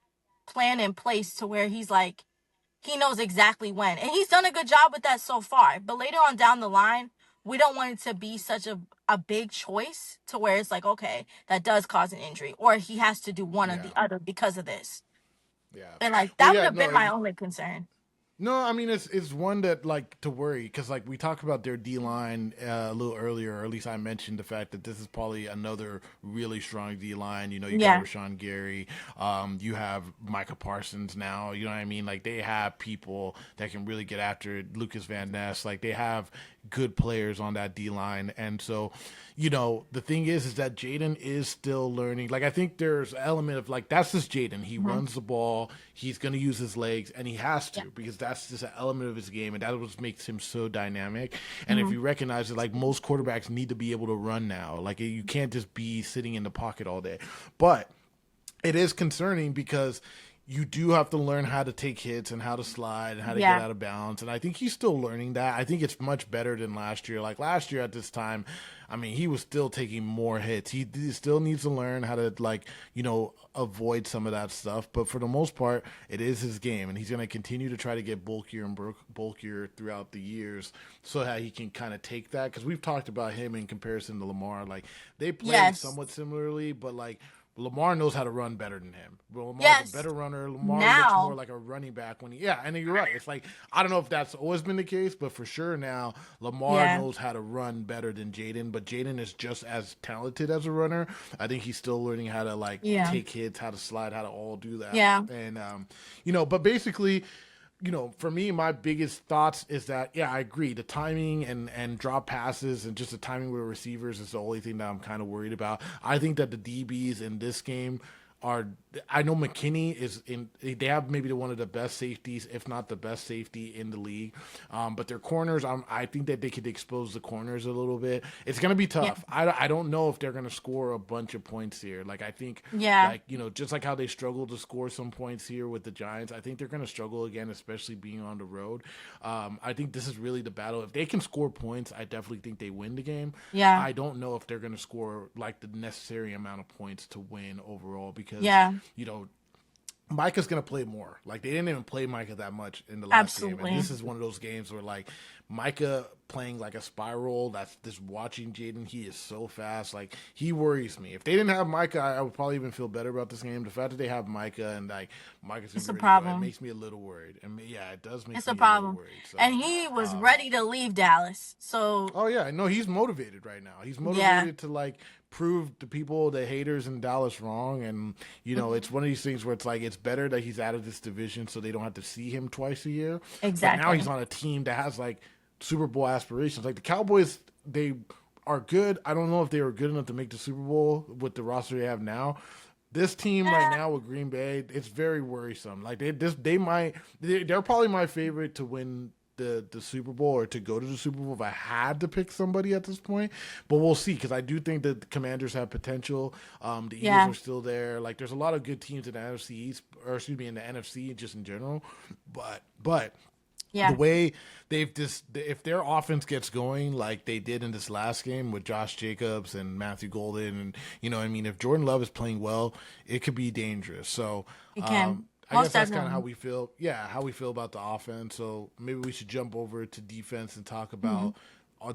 plan in place to where he's like he knows exactly when. And he's done a good job with that so far. But later on down the line, we don't want it to be such a big choice to where it's like, okay, that does cause an injury. Or he has to do one or the Yeah. other because of this. Yeah. And Well, that would yeah. have No. been my only concern. No, I mean it's one that like to worry because like we talked about their D line a little earlier, or at least I mentioned the fact that this is probably another really strong D line. You got Yeah. Rashawn Gary, you have Micah Parsons now. You know what I mean? Like they have people that can really get after it. Lucas Van Ness, like they have good players on that D line, and so the thing is that Jaden is still learning. Like I think there's an element of like that's just Jaden. He Mhm. runs the ball, he's going to use his legs, and he has Yeah. to because that's just an element of his game, and that's what makes him so dynamic. And if Mhm. you recognize it, like most quarterbacks need to be able to run now. Like you can't just be sitting in the pocket all day. But it is concerning because you do have to learn how to take hits and how to slide and how to get Yeah. out of bounds. And I think he's still learning that. I think it's much better than last year. Like last year at this time, I mean, he was still taking more hits. He still needs to learn how to avoid some of that stuff. But for the most part, it is his game, and he's going to continue to try to get bulkier and bulkier throughout the years so that he can kind of take that. Because we've talked about him in comparison to Lamar. Like they play Yes. somewhat similarly, but like Lamar knows how to run better than him. Well, Lamar's a Yes. better runner. Lamar looks more Now. like a running back when yeah, and you're right. It's like, I don't know if that's always been the case, but for sure now, Lamar Yeah. knows how to run better than Jaden, but Jaden is just as talented as a runner. I think he's still learning how to like Yeah. take hits, how to slide, how to all do that. Yeah. And, but basically, for me, my biggest thoughts is that, yeah, I agree. The timing and drop passes and just the timing with the receivers is the only thing that I'm kind of worried about. I think that the DBs in this game are. I know McKinney is in. They have maybe one of the best safeties, if not the best safety in the league. But their corners, I think that they could expose the corners a little bit. It's going to be Yeah. tough. I don't know if they're going to score a bunch of points here. Like I think, Yeah. like just like how they struggled to score some points here with the Giants, I think they're going to struggle again, especially being on the road. I think this is really the battle. If they can score points, I definitely think they win the game. Yeah. I don't know if they're going to score like the necessary amount of points to win overall because Yeah. Micah's going to play more. Like, they didn't even play Micah that much in the last game. And Absolutely. this is one of those games where, like, Micah playing like a spiral, that's just watching Jaden. He is so fast. Like, he worries me. If they didn't have Micah, I would probably even feel better about this game. The fact that they have Micah and, like, Micah's going It's to a be ready to go, it problem. makes me a little worried. And, yeah, it does make It's me a a little problem. worried. So, And he was ready to leave Dallas. So, oh, yeah. No, he's motivated right now. He's yeah. motivated to, like, prove the people, the haters in Dallas wrong. And, it's one of these things where it's like, it's better that he's out of this division so they don't have to see him twice a year. But now he's Exactly. on a team that has like Super Bowl aspirations. Like the Cowboys, they are good. I don't know if they were good enough to make the Super Bowl with the roster they have now. This team right Yeah. now with Green Bay, it's very worrisome. Like they're probably my favorite to win the Super Bowl or to go to the Super Bowl if I had to pick somebody at this point. But we'll see because I do think that the Commanders have potential. The Eagles Yeah. are still there. Like there's a lot of good teams in the NFC East, or excuse me, in the NFC just in general. But the Yeah. way they've just if their offense gets going like they did in this last game with Josh Jacobs and Matthew Golden and if Jordan Love is playing well, it could be dangerous. So It can. I guess Most that's kind of how definitely. we feel. Yeah, how we feel about the offense. So maybe we should jump over to defense and talk Hmm. about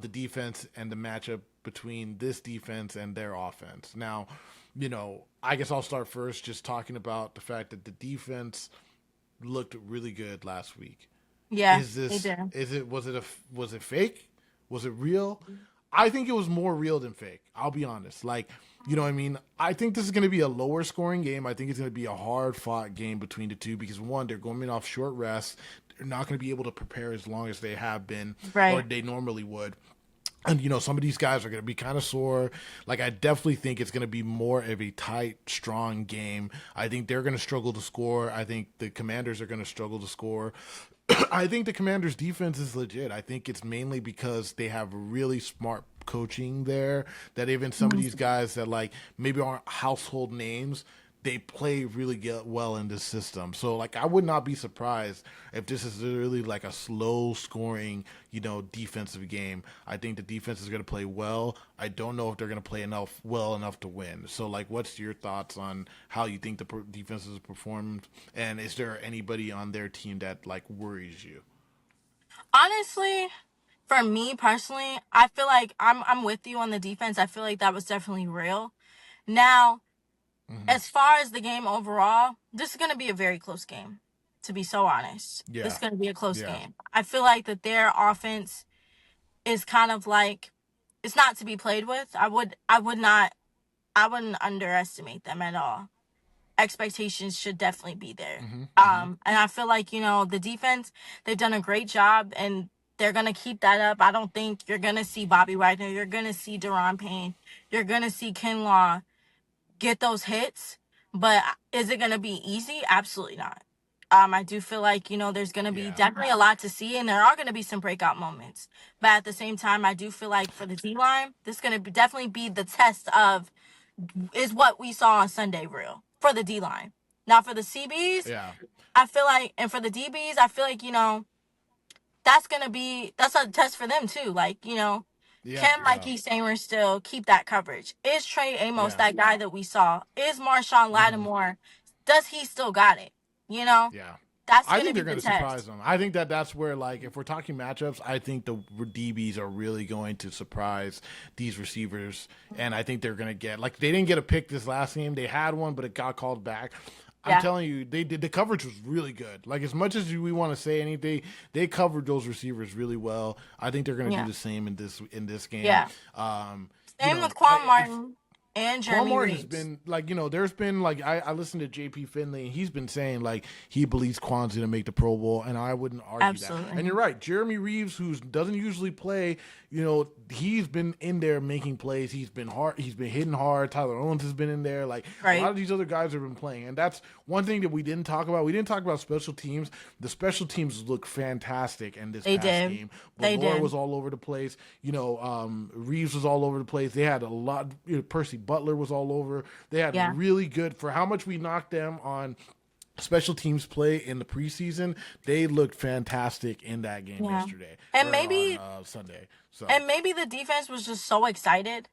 the defense and the matchup between this defense and their offense. Now, I guess I'll start first just talking about the fact that the defense looked really good last week. Yeah. Is They this did. is it was it fake? Was it real? I think it was more real than fake. I'll be honest. Like, I think this is going to be a lower scoring game. I think it's going to be a hard fought game between the two because one, they're going off short rest. They're not going to be able to prepare as long as they have been or Right. they normally would. And some of these guys are going to be kind of sore. Like I definitely think it's going to be more of a tight, strong game. I think they're going to struggle to score. I think the Commanders are going to struggle to score. I think the Commanders' defense is legit. I think it's mainly because they have really smart coaching there. That even some of these Mhm. guys that like maybe aren't household names, they play really well in this system. So like I would not be surprised if this is really like a slow scoring, defensive game. I think the defense is going to play well. I don't know if they're going to play well enough to win. So like what's your thoughts on how you think the defenses performed and is there anybody on their team that like worries you? Honestly, for me personally, I feel like I'm with you on the defense. I feel like that was definitely real. Now, Hmm. as far as the game overall, this is going to be a very close game, to be so honest. This is Yeah. going to be a close Yeah. game. I feel like that their offense is kind of like it's not to be played with. I wouldn't underestimate them at all. Expectations should definitely be there. Hmm. Hmm. And I feel like, the defense, they've done a great job and they're going to keep that up. I don't think you're going to see Bobby Wagner. You're going to see Deron Payne. You're going to see Kinlaw get those hits, but is it going to be easy? Absolutely not. I do feel like, there's going to be Yeah. definitely a lot to see, and there are going to be some breakout moments. But at the same time, I do feel like for the D line, this is going to definitely be the test of is what we saw on Sunday real for the D line. Now, for the CBs, Yeah. I feel like, and for the DBs, I feel like, that's a test for them too. Like, Yeah. can Yeah. Mikey Samer still keep that coverage? Is Trey Amos Yeah. that guy that we saw? Is Marshawn Hmm. Lattimore? Does he still got it? You know, Yeah. that's I going to think be they're the going to surprise test. them. I think that that's where, like, if we're talking matchups, I think the DBs are really going to surprise these receivers. And I think they're going to get, like, they didn't get a pick this last game. They had one, but it got called back. I'm Yeah, telling you, they did. The coverage was really good. Like, as much as we want to say anything, they covered those receivers really well. I think they're going to do yeah, the same in this game. yeah. Um, Same with Quan if Martin and Quan Jeremy Martin has Reeves. been like, there's been like I listened to JP Finley and he's been saying like he believes Quan's gonna make the Pro Bowl, and I wouldn't argue that. Absolutely. And you're right, Jeremy Reeves, who doesn't usually play, he's been in there making plays. He's been hitting hard. Tyler Owens has been in there. Like a lot of these other guys have been playing, and that's one thing that we didn't talk about. We didn't talk about special teams. The special teams look fantastic in this past game. Valor was all over the place. Reeves was all over the place. They had a lot. Percy Butler was all over. They had really good, for how much we knocked them on special teams play in the preseason. They looked fantastic in that game yesterday, and maybe on Sunday. So and maybe the defense was just so excited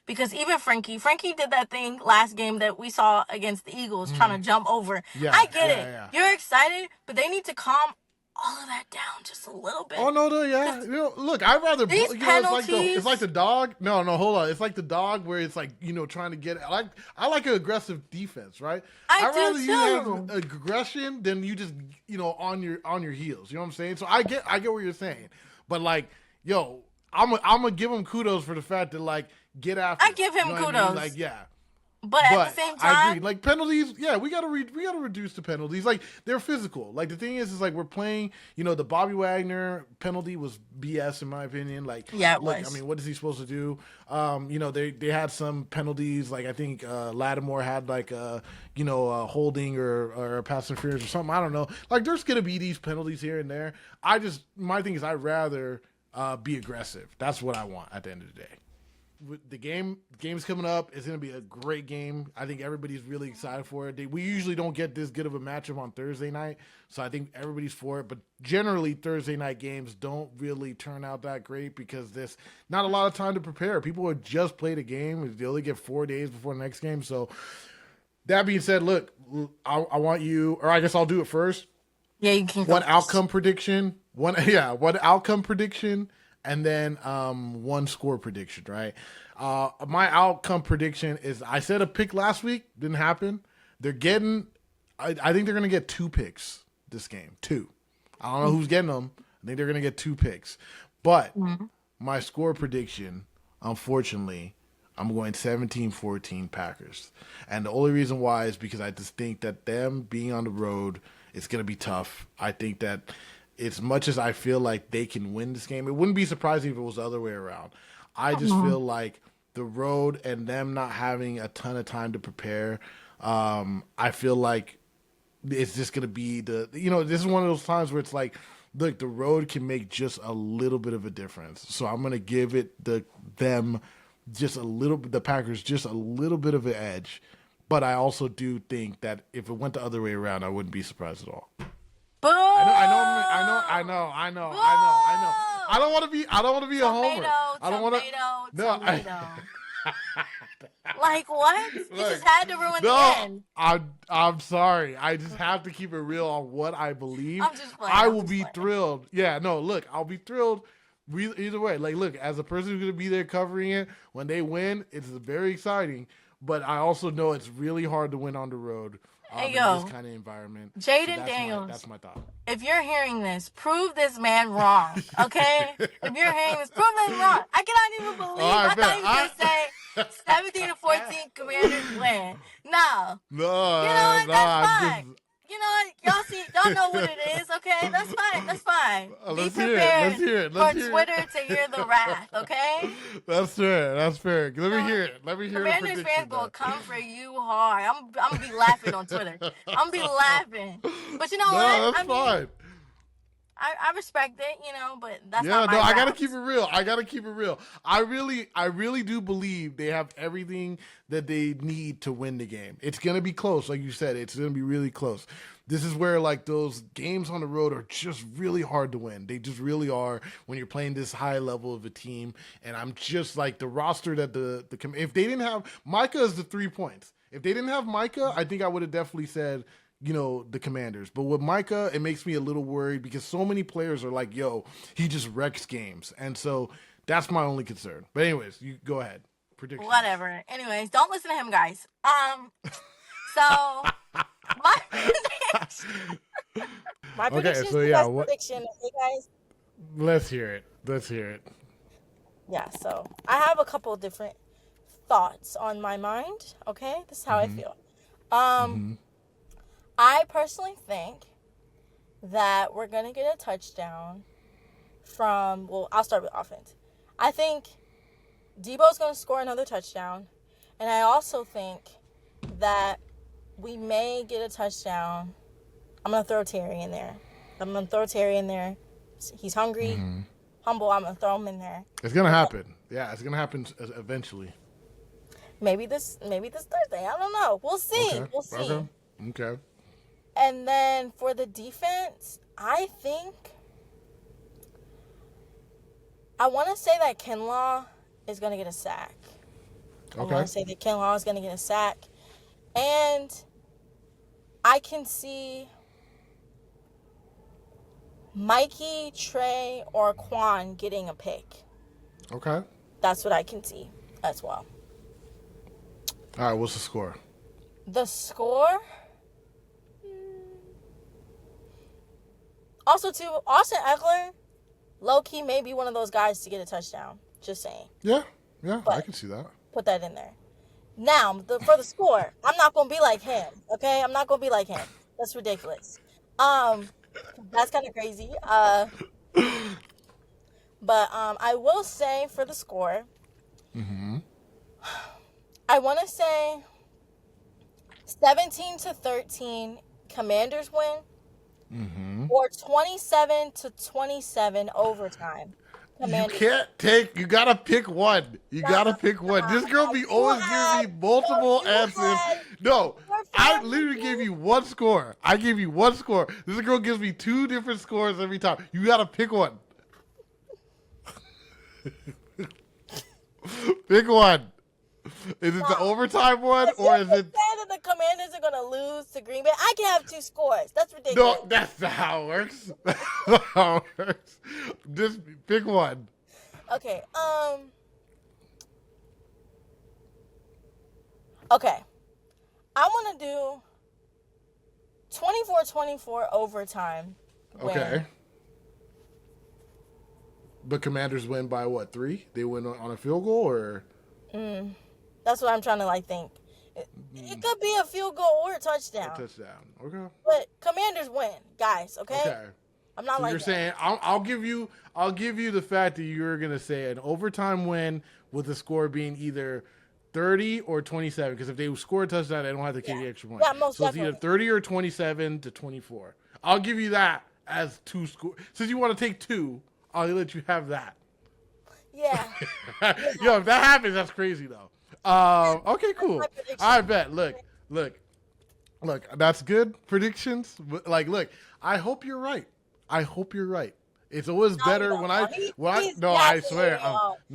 because even Frankie did that thing last game that we saw against the Eagles, trying to jump over. I get it. Yeah. You're excited, but they need to calm all of that down just a little bit. Oh no, yeah. Look, I'd rather it's like the dog. No, hold on. It's like the dog where it's like, trying to get I like an aggressive defense, right? I'd rather you have aggression than you just, on your heels. You know what I'm saying? So I get what you're saying. But like, I'm gonna give him kudos for the fact that like get after. I give him kudos. I mean? Like But at the same time, I agree. Like penalties, we gotta reduce the penalties. Like they're physical. Like the thing is like we're playing. The Bobby Wagner penalty was BS in my opinion. Like it was. I mean, what is he supposed to do? They had some penalties. Like I think Lattimore had like a holding or a pass interference or something. I don't know. Like there's gonna be these penalties here and there. My thing is I'd rather be aggressive. That's what I want at the end of the day. The game's coming up. It's going to be a great game. I think everybody's really excited for it. We usually don't get this good of a matchup on Thursday night, so I think everybody's for it. But generally, Thursday night games don't really turn out that great because there's not a lot of time to prepare. People would just play the game. They only get 4 days before the next game. So that being said, look, I want you, or I guess I'll do it first. Yeah, you can. One outcome prediction. One outcome prediction. And then one score prediction, right? My outcome prediction is I said a pick last week. Didn't happen. I think they're going to get 2 picks this game. 2. I don't know who's getting them. I think they're going to get 2 picks. But my score prediction, unfortunately, I'm going 17-14 Packers. And the only reason why is because I just think that them being on the road, it's going to be tough. I think that as much as I feel like they can win this game, it wouldn't be surprising if it was the other way around. I just feel like the road and them not having a ton of time to prepare, I feel like it's just going to be this is one of those times where it's like, look, the road can make just a little bit of a difference. So I'm going to give it the Packers just a little bit of an edge. But I also do think that if it went the other way around, I wouldn't be surprised at all. I know. I don't want to be a homer. I don't want to. No, like what? You just had to ruin the end. I'm sorry. I just have to keep it real on what I believe. I'm just playing. I will be thrilled. Yeah, no, look, I'll be thrilled. Either way, like, look, as a person who's going to be there covering it, when they win, it's very exciting. But I also know it's really hard to win on the road. In this kind of environment. Jaden Daniels. That's my thought. If you're hearing this, prove this man wrong, okay? If you're hearing this, prove this wrong. I cannot even believe I thought you were going to say 17-14 Commanders win. No. No. You know what? That's fine. You know what? Y'all know what it is, okay? That's fine. Be prepared for Twitter to hear the wrath, okay? That's fair. Let me hear it. Commanders fans gonna come for you hard. I'm gonna be laughing on Twitter. I'm gonna be laughing. But you know what? That's fine. I respect it, but that's not my I gotta keep it real. I really do believe they have everything that they need to win the game. It's gonna be close, like you said. It's gonna be really close. This is where like those games on the road are just really hard to win. They just really are when you're playing this high level of a team. And I'm just like the roster that if they didn't have Micah is the 3 points. If they didn't have Micah, I think I would have definitely said, the Commanders. But with Micah, it makes me a little worried because so many players are like, he just wrecks games. And so that's my only concern. But anyways, you go ahead. Prediction. Whatever. Anyways, don't listen to him, guys. So my prediction. My prediction. Okay, so prediction. Hey guys. Let's hear it. Yeah, so I have a couple different thoughts on my mind. Okay, this is how I Mm-hmm. feel. Mm-hmm. I personally think that we're gonna get a touchdown from. Well, I'll start with offense. I think Debo's gonna score another touchdown, and I also think that we may get a touchdown. I'm gonna throw Terry in there. He's hungry, Mm-hmm. humble. I'm gonna throw him in there. It's gonna happen. Yeah, it's gonna happen eventually. Maybe this Thursday. I don't know. We'll see. Okay. We'll see. Okay. Okay. And then for the defense, I think I want to say that Kinlaw is going to get a sack. I want Okay. to say that Kinlaw is going to get a sack. And I can see Mikey, Trey, or Quan getting a pick. Okay. That's what I can see as well. All right. What's the score? The score? Also, too, Austin Eckler, low-key, may be one of those guys to get a touchdown. Just saying. Yeah. Yeah. But I can see that. put that in there. Now, for the score, I'm not going to be like him, okay? I'm not going to be like him. That's ridiculous. That's kind of crazy. But I will say for the score, Mm-hmm. I want to say 17-13, Commanders win, Mm-hmm. or 27-27 overtime. You can't take. You gotta pick one. You gotta pick one. This girl be always giving me multiple answers. No, I literally gave you one score. I gave you one score. This girl gives me two different scores every time. You gotta pick one. Pick one. Is it the overtime one or is it? Saying that the Commanders are gonna lose to Green Bay, I can have two scores. That's ridiculous. No, that's not how it works. That's not how it works. Just pick one. Okay. Okay. I want to do 24-24 overtime. Win. Okay. But Commanders win by what, 3? They win on a field goal or? That's what I'm trying to think. It could be a field goal or a touchdown. A touchdown. Okay. But Commanders win, guys. Okay. Okay. I'm not So like you're that. saying I'll give you the fact that you're gonna say an overtime win with the score being either 30 or 27, because if they score a touchdown, they don't have to kick the extra point. Yeah, most so it's either definitely. 30 or 27-24. I'll give you that as two scores. Since you want to take two, I'll let you have that. Yeah. Yo, if that happens, that's crazy though. Okay, cool. my prediction. I bet. Look. That's good predictions. But, look. I hope you're right. It's always better when I I swear.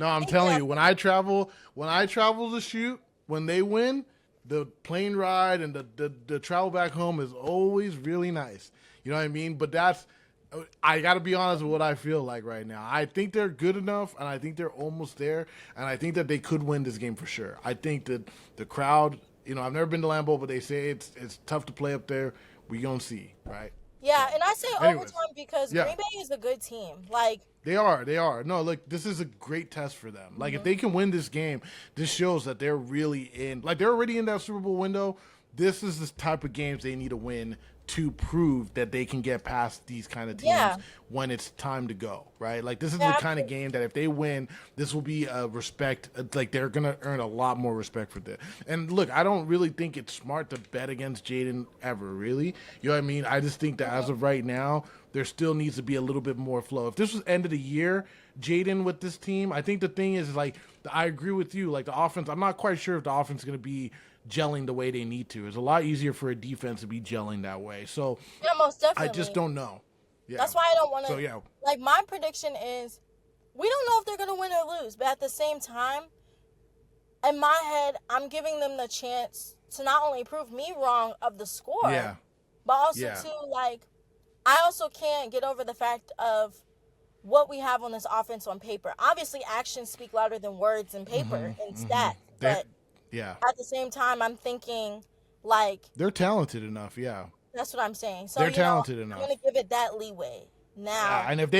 I'm telling you, when I travel to shoot, when they win, the plane ride and the travel back home is always really nice. You know what I mean? But I got to be honest with what I feel like right now. I think they're good enough, and I think they're almost there, and I think that they could win this game for sure. I think that the crowd, I've never been to Lambeau, but they say it's tough to play up there. We gonna see, right? Yeah, and I say Anyways, overtime because yeah. Green Bay is a good team. They are. No, look, this is a great test for them. If they can win this game, this shows that they're really in. They're already in that Super Bowl window. This is the type of games they need to win to prove that they can get past these kind of teams when it's time to go, right? This is the kind of game that if they win, this will be a respect. They're going to earn a lot more respect for this. And look, I don't really think it's smart to bet against Jaden ever, really. You know what I mean? I just think that as of right now, there still needs to be a little bit more flow. If this was end of the year, Jaden with this team, I think the thing is, I agree with you. The offense, I'm not quite sure if the offense is going to be gelling the way they need to. It's a lot easier for a defense to be gelling that way. So yeah, most definitely. I just don't know. Yeah. That's why I don't want to. So yeah. My prediction is, we don't know if they're going to win or lose, but at the same time, in my head, I'm giving them the chance to not only prove me wrong of the score, but also to I also can't get over the fact of what we have on this offense on paper. Obviously, actions speak louder than words and paper and stats, but at the same time, I'm thinking they're talented enough. Yeah, that's what I'm saying. So they're talented enough. I'm gonna give it that leeway. Now, And if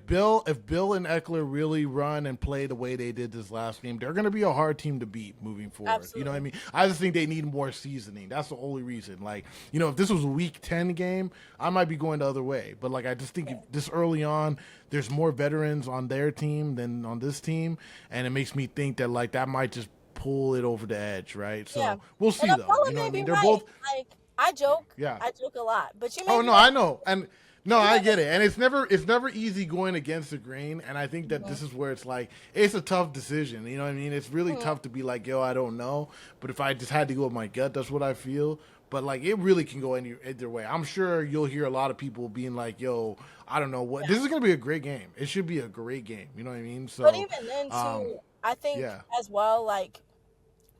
Bill and Eckler really run and play the way they did this last game, they're going to be a hard team to beat moving forward. You know what I absolutely. mean? I just think they need more seasoning. That's the only reason. Like, if this was a Week 10 game, I might be going the other way. But like, I just think this early on, there's more veterans on their team than on this team, and it makes me think that like that might just pull it over the edge, right? Yeah. So we'll And see though. Abdullah You know what may I be mean? They're right. both Like, I joke. yeah. I joke a lot. But you may Oh be no, right. I know, and no, You I may get be it, and it's never easy going against the grain, and I think that this is where it's like it's a tough decision. You know what I mean? It's really tough to be like, yo, I don't know, but if I just had to go with my gut, that's what I feel. But like, it really can go either way. I'm sure you'll hear a lot of people being like, yo, I don't know what this is gonna be a great game. It should be a great game. You know what I mean? But So, even then, too, I think yeah, as well, like,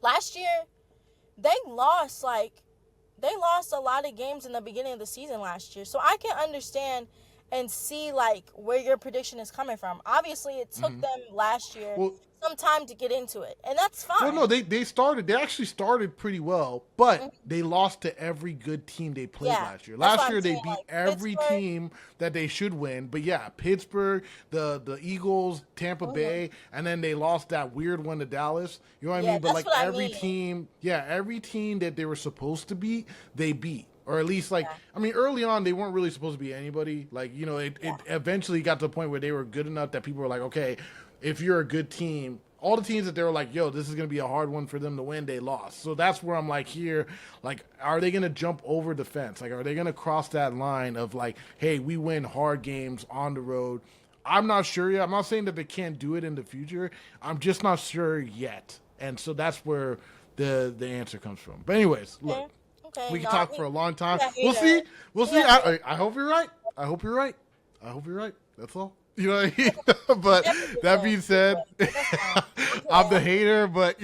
last year, they lost, like, they lost a lot of games in the beginning of the season last year. So I can understand and see, like, where your prediction is coming from. Obviously, it took them last year well, some time to get into it, and that's well, fine. no, they actually started pretty well, but they lost to every good team they played Yeah, last year. that's what Last I'm year they saying. beat Like, every Pittsburgh, team that they should win, but yeah, Pittsburgh, the Eagles, Tampa Bay, and then they lost that weird one to Dallas. You know what I yeah, mean? But that's like what I every mean. team, yeah, every team that they were supposed to beat, they beat. Or at least, like, Yeah, I mean, early on, they weren't really supposed to be anybody. Like, it eventually got to the point where they were good enough that people were like, okay, if you're a good team, all the teams that they were like, yo, this is going to be a hard one for them to win, they lost. So that's where I'm like, here, like, are they going to jump over the fence? Like, are they going to cross that line of like, hey, we win hard games on the road? I'm not sure yet. I'm not saying that they can't do it in the future. I'm just not sure yet. And so that's where the answer comes from. But anyways, look. okay, okay. We can No, talk for a long time. yeah, We'll see. We'll see. yeah, I hope you're right. I hope you're right. I hope you're right. That's all. You know what I mean? But that being said, that's fine. I'm the hater. But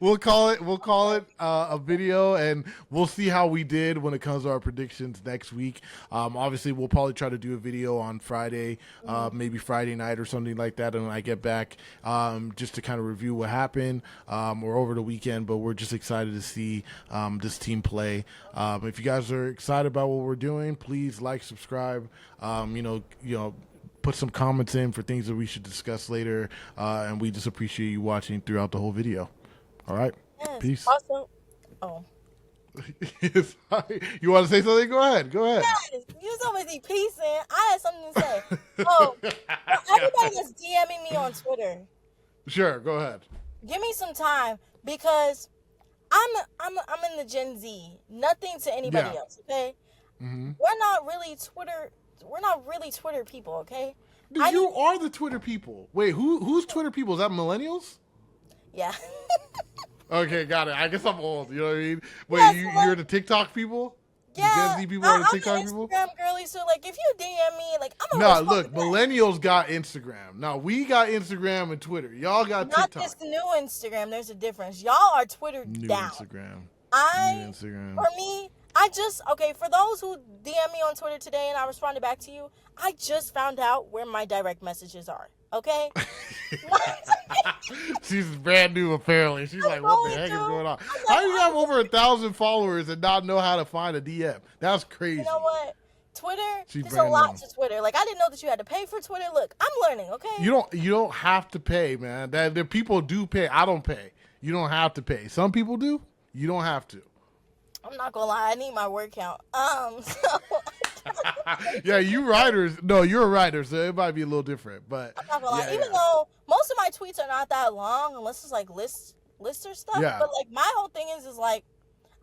we'll call it a video, and we'll see how we did when it comes to our predictions next week. Obviously, we'll probably try to do a video on Friday, maybe Friday night or something like that, and when I get back, just to kind of review what happened, or over the weekend. But we're just excited to see this team play. If you guys are excited about what we're doing, please like, subscribe. Put some comments in for things that we should discuss later, and we just appreciate you watching throughout the whole video. All right, Yes. peace. Also, oh. You want to say something? Go ahead. Yes, you so busy piecing. I had something to say. Oh, for everybody that's DMing me on Twitter, Sure, go ahead. give me some time because I'm in the Gen Z. Nothing to anybody Yeah. else. Okay, Mm-hmm. we're not really Twitter people. Okay, Dude, you are the Twitter people. Wait, who's Twitter people? Is that millennials? yeah. Okay, got it. I guess I'm old. You know what I mean? Wait, Yes, you're the TikTok people? Yeah, The Gen Z people are the I'm TikTok an people? Instagram girly, so like if you DM me, like I'm No, gonna respond look, to that. millennials got Instagram. Now we got Instagram and Twitter. Y'all got Not TikTok. this new Instagram. There's a difference. Y'all are Twitter New down. Instagram. I, New Instagram. for me, okay, for those who DM me on Twitter today and I responded back to you, I just found out where my direct messages are. Okay? She's brand new, apparently. She's like, what the going heck is to. going on? I'm like, How do you have over 1,000 followers and not know how to find a DM? That's crazy. You know what? Twitter, She's there's a brand lot new. to Twitter. Like I didn't know that you had to pay for Twitter. Look, I'm learning, okay? You don't have to pay, man. That the people do pay. I don't pay. You don't have to pay. Some people do. You don't have to. I'm not gonna lie, I need my word count. So Yeah, you writers. No, you're a writer, so it might be a little different. But I'm not gonna lie. yeah, Even though most of my tweets are not that long, unless it's like lists or stuff. Yeah. But like my whole thing is like,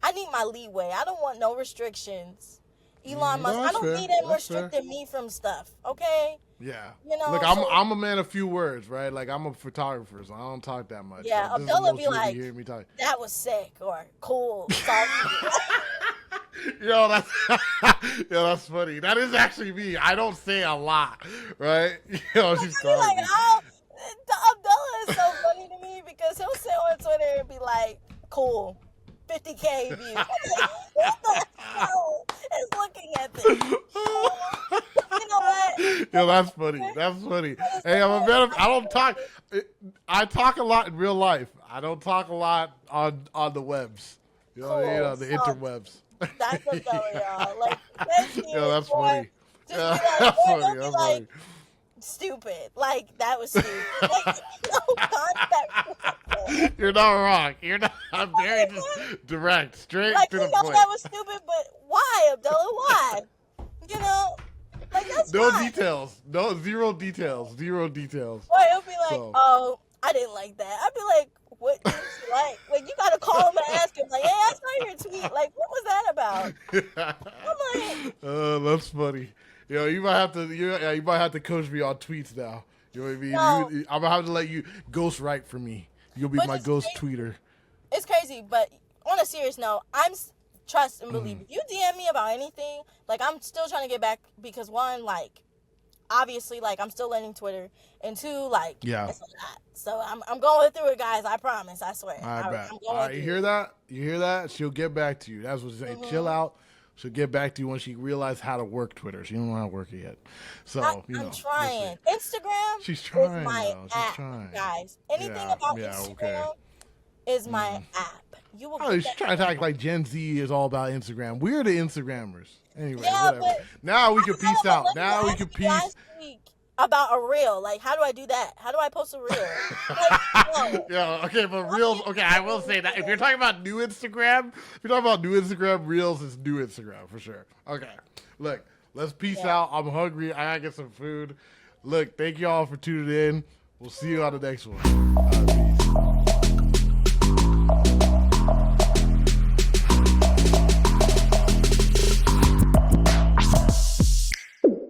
I need my leeway. I don't want no restrictions. Elon Musk, I that's don't fair. need him That's fair. restricting me from stuff. Okay. yeah. You know, Look, so- I'm a man of few words, right? Like I'm a photographer, so I don't talk that much. Yeah, So this is the Abdullah most be you'll like, hearing me talk. that was sick or cool. Sorry. Yo, that's funny. That is actually me. I don't say a lot, right? Yo, she's I be like, crazy. Abdullah is so funny to me because he'll sit on Twitter and be like, cool, 50K views. I'm like, what the hell is looking at this? You know what? Yo, that's funny. That's funny. Hey, I'm a man of, I don't talk. I talk a lot in real life. I don't talk a lot on the webs. You know what I mean? Cool. On the So, interwebs. That's Abdullah, y'all. Like, thank you Yo, that's for funny. Just be like, or funny. they'll be That's like, funny. stupid. Like, that was stupid. Like, no context. You're not wrong. You're not. I'm very just direct, straight Like, to you the know point. that was stupid, but why, Abdullah? Why? You know? Like, that's No fine. details. No, zero details. Zero details. Or he'll be like, So. oh, I didn't like that. I'd be like, what did you like? Like, you gotta call him and ask him, like, hey, I saw your tweet. Like, what was that about? I'm like, That's funny. You might have to. You might have to coach me on tweets now. You know what I mean? No. I'm gonna have to let you ghost write for me. You'll be But my it's ghost crazy. tweeter. It's crazy, but on a serious note, trust and believe. If you DM me about anything, like, I'm still trying to get back because, one, like, obviously, like, I'm still learning Twitter, and two, like, Yeah. it's a lot. So I'm going through it, guys. I promise. I swear. I bet. I'm All going right, you through hear it. that? You hear that? She'll get back to you. That's what she's saying. Chill out. She'll get back to you when she realizes how to work Twitter. She don't know how to work it yet. So, I'm we'll trying. see. Instagram She's is trying, my though. She's app, trying. guys. Anything Yeah, about yeah, Instagram okay. is my app. You will Oh, get she's that. trying to act like Gen Z is all about Instagram. We're the Instagrammers. Anyway, Yeah, whatever. but Now we can I don't peace know out. what you Now we asked can me peace. last week about a reel. Like, how do I do that? How do I post a reel? Like, no. Yeah, okay, but Reels, okay, I will say that if you're talking about new Instagram, Reels is new Instagram for sure. Okay, look, let's peace out. I'm hungry. I gotta get some food. Look, thank you all for tuning in. We'll see you on the next one. Peace.